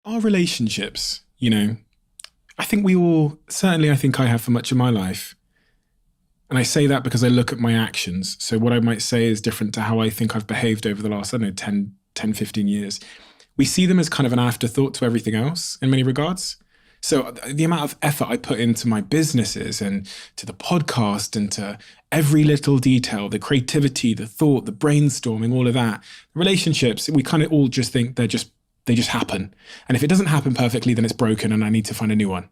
our relationships, I think we all, certainly I think I have for much of my life. And I say that because I look at my actions. So what I might say is different to how I think I've behaved over the last, 10, 15 years. We see them as kind of an afterthought to everything else in many regards. So the amount of effort I put into my businesses and to the podcast and to every little detail, the creativity, the thought, the brainstorming, all of that, relationships, we kind of all just think they just happen. And if it doesn't happen perfectly, then it's broken and I need to find a new one.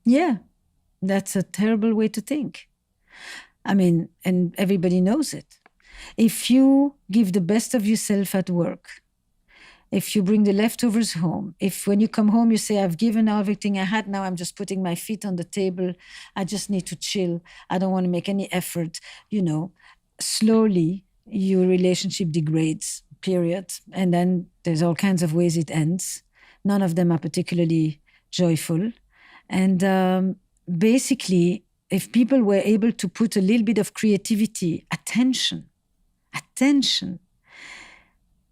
Yeah, that's a terrible way to think. I mean, and everybody knows it. If you give the best of yourself at work, if you bring the leftovers home, if when you come home you say, I've given everything I had, now I'm just putting my feet on the table, I just need to chill, I don't want to make any effort, slowly your relationship degrades, period. And then there's all kinds of ways it ends. None of them are particularly joyful. And basically, if people were able to put a little bit of creativity, attention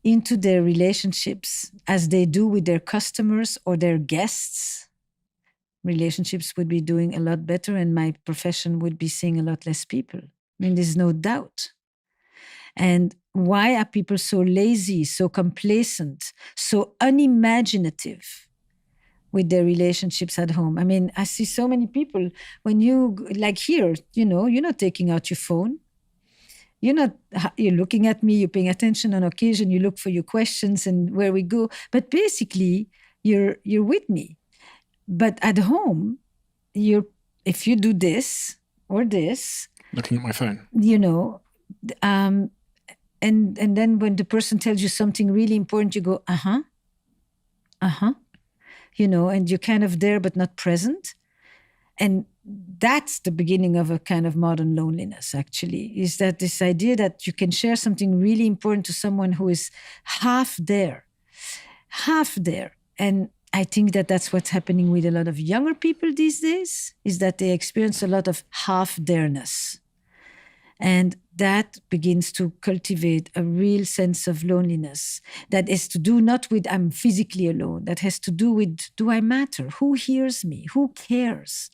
into their relationships as they do with their customers or their guests, relationships would be doing a lot better and my profession would be seeing a lot less people. I mean, there's no doubt. And why are people so lazy, so complacent, so unimaginative with their relationships at home? I mean, I see so many people when like here, you're not taking out your phone. You're looking at me, you're paying attention on occasion, you look for your questions and where we go. But basically, you're with me. But at home, if you do this or this. Looking at my phone. And then when the person tells you something really important, you go, and you're kind of there but not present. And that's the beginning of a kind of modern loneliness, actually, is that this idea that you can share something really important to someone who is half there. And I think that that's what's happening with a lot of younger people these days, is that they experience a lot of half-there-ness. And that begins to cultivate a real sense of loneliness that has to do not with I'm physically alone, that has to do with, do I matter? Who hears me? Who cares?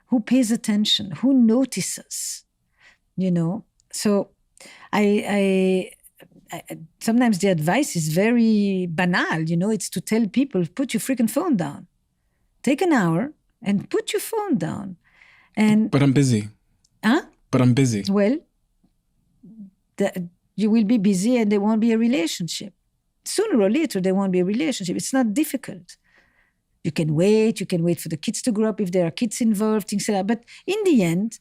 Who pays attention? Who notices? So I sometimes the advice is very banal, it's to tell people, put your freaking phone down. Take an hour and put your phone down. But I'm busy. Huh? But I'm busy. Well, you will be busy and there won't be a relationship. Sooner or later, there won't be a relationship. It's not difficult. You can wait for the kids to grow up if there are kids involved, things like that. But in the end,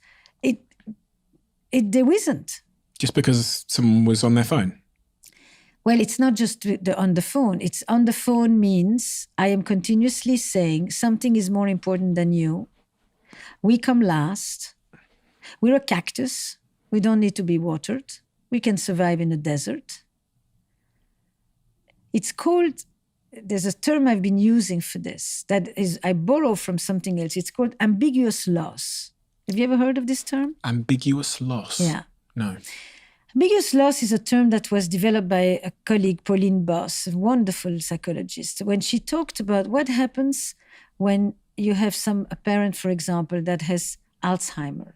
there isn't. Just because someone was on their phone? Well, it's not just on the phone. It's on the phone means I am continuously saying something is more important than you. We come last. We're a cactus. We don't need to be watered. We can survive in a desert. It's called, there's a term I've been using for this that is, I borrow from something else. It's called ambiguous loss. Have you ever heard of this term? Ambiguous loss? Yeah. No. Ambiguous loss is a term that was developed by a colleague, Pauline Boss, a wonderful psychologist, when she talked about what happens when you have a parent, for example, that has Alzheimer.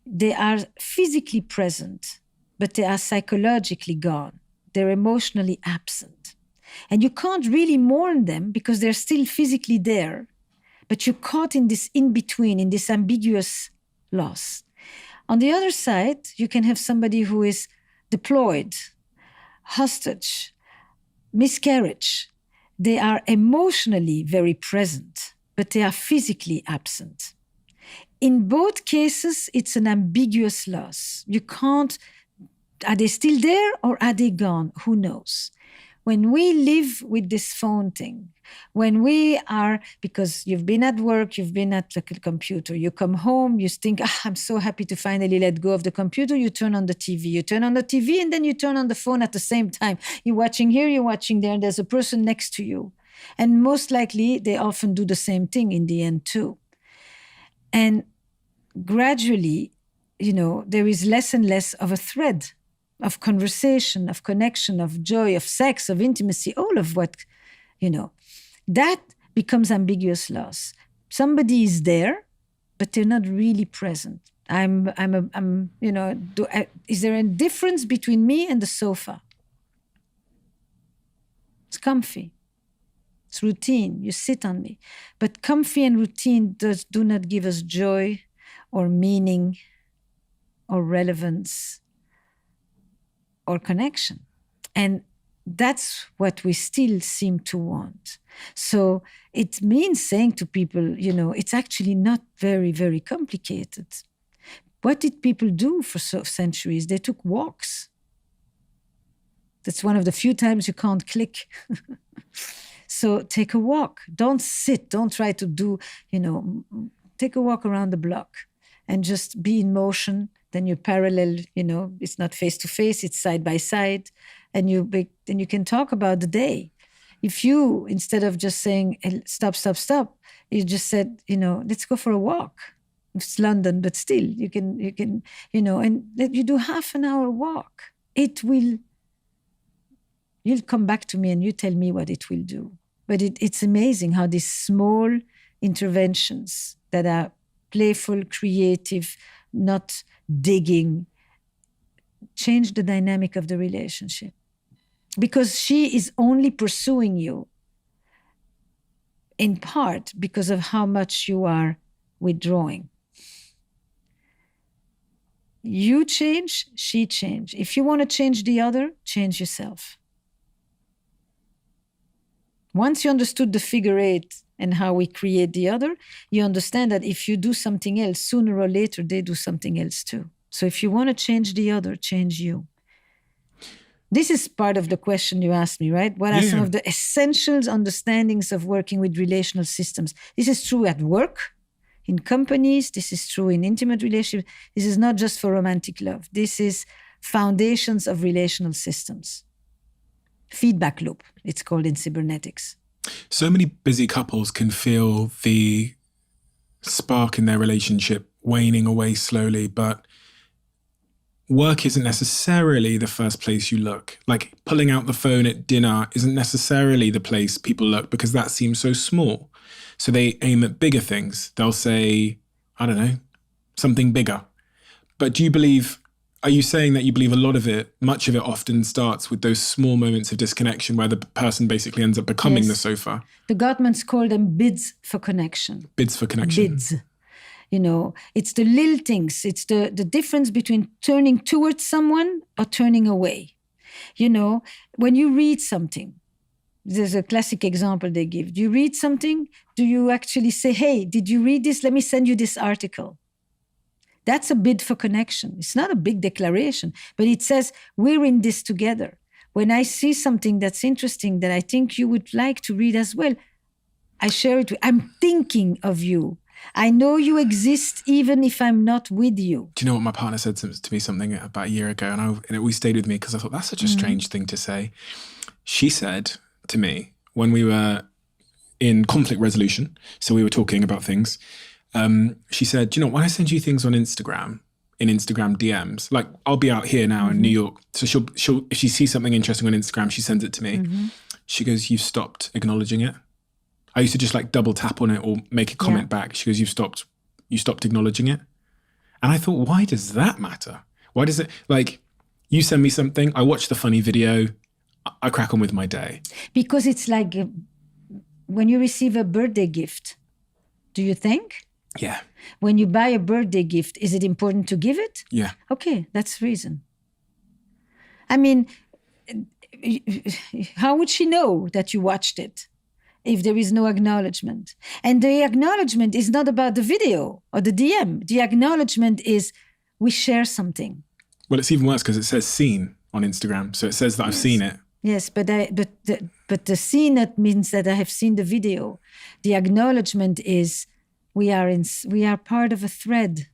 They are physically present, but they are psychologically gone. They're emotionally absent. And you can't really mourn them because they're still physically there, but you're caught in this in-between, in this ambiguous loss. On the other side, you can have somebody who is deployed, hostage, miscarriage. They are emotionally very present, but they are physically absent. In both cases, it's an ambiguous loss. You can't, are they still there or are they gone? Who knows? When we live with this phone thing, when we are, because you've been at work, you've been at the computer, you come home, you think, I'm so happy to finally let go of the computer, you turn on the TV, and then you turn on the phone at the same time. You're watching here, you're watching there, and there's a person next to you. And most likely, they often do the same thing in the end too. And gradually, there is less and less of a thread of conversation, of connection, of joy, of sex, of intimacy, all of what, that becomes ambiguous loss. Somebody is there, but they're not really present. Is there a difference between me and the sofa? It's comfy. It's routine. You sit on me. But comfy and routine do not give us joy or meaning or relevance or connection. And that's what we still seem to want. So it means saying to people, it's actually not very, very complicated. What did people do for centuries? They took walks. That's one of the few times you can't click. So take a walk. Don't sit. Don't try to do, take a walk around the block and just be in motion. Then you parallel, it's not face to face, it's side by side. And then you can talk about the day. If you, instead of just saying, stop, you just said, let's go for a walk. It's London, but still, you can, and you do half an hour walk. You'll come back to me and you tell me what it will do. But it's amazing how these small interventions that are playful, creative, not digging, change the dynamic of the relationship. Because she is only pursuing you in part because of how much you are withdrawing. You change, she change. If you want to change the other, change yourself. Once you understood the figure eight and how we create the other, you understand that if you do something else, sooner or later, they do something else too. So if you want to change the other, change you. This is part of the question you asked me, right? What are some of the essentials, understandings of working with relational systems? This is true at work, in companies. This is true in intimate relationships. This is not just for romantic love. This is foundations of relational systems. Feedback loop, it's called in cybernetics. So many busy couples can feel the spark in their relationship waning away slowly, but work isn't necessarily the first place you look. Like pulling out the phone at dinner isn't necessarily the place people look because that seems so small. So they aim at bigger things. They'll say, I don't know, something bigger. But are you saying that you believe much of it often starts with those small moments of disconnection where the person basically ends up becoming the sofa? The Gottmans call them bids for connection. Bids for connection. Bids. It's the little things. It's the difference between turning towards someone or turning away. When you read something, there's a classic example they give. Do you read something? Do you actually say, hey, did you read this? Let me send you this article. That's a bid for connection. It's not a big declaration, but it says, we're in this together. When I see something that's interesting that I think you would like to read as well, I share it. I'm thinking of you. I know you exist even if I'm not with you. Do you know what my partner said to me something about a year ago? And it always stayed with me because I thought that's such a strange thing to say. She said to me when we were in conflict resolution, so we were talking about things, she said, when I send you things on Instagram, in Instagram DMs, like I'll be out here now in New York. So she'll if she sees something interesting on Instagram, she sends it to me. She goes, you've stopped acknowledging it. I used to just like double tap on it or make a comment back. She goes, you stopped acknowledging it. And I thought, why does that matter? Why does it, like, you send me something, I watch the funny video, I crack on with my day. Because it's like when you receive a birthday gift, do you thank? Yeah. When you buy a birthday gift, is it important to give it? Yeah. Okay, that's the reason. I mean, how would she know that you watched it if there is no acknowledgement? And the acknowledgement is not about the video or the DM. The acknowledgement is we share something. Well, it's even worse because it says seen on Instagram. So it says that I've seen it. Yes, but the seen it means that I have seen the video. The acknowledgement is we are part of a thread.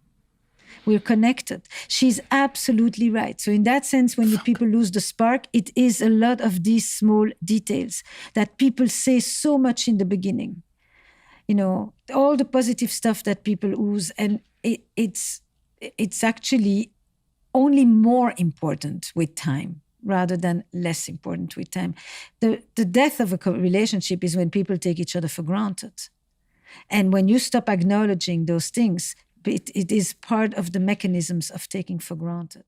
We're connected. She's absolutely right. So in that sense, when people lose the spark, it is a lot of these small details that people say so much in the beginning. All the positive stuff that people ooze, and it's actually only more important with time rather than less important with time. The death of a relationship is when people take each other for granted. And when you stop acknowledging those things, it is part of the mechanisms of taking for granted.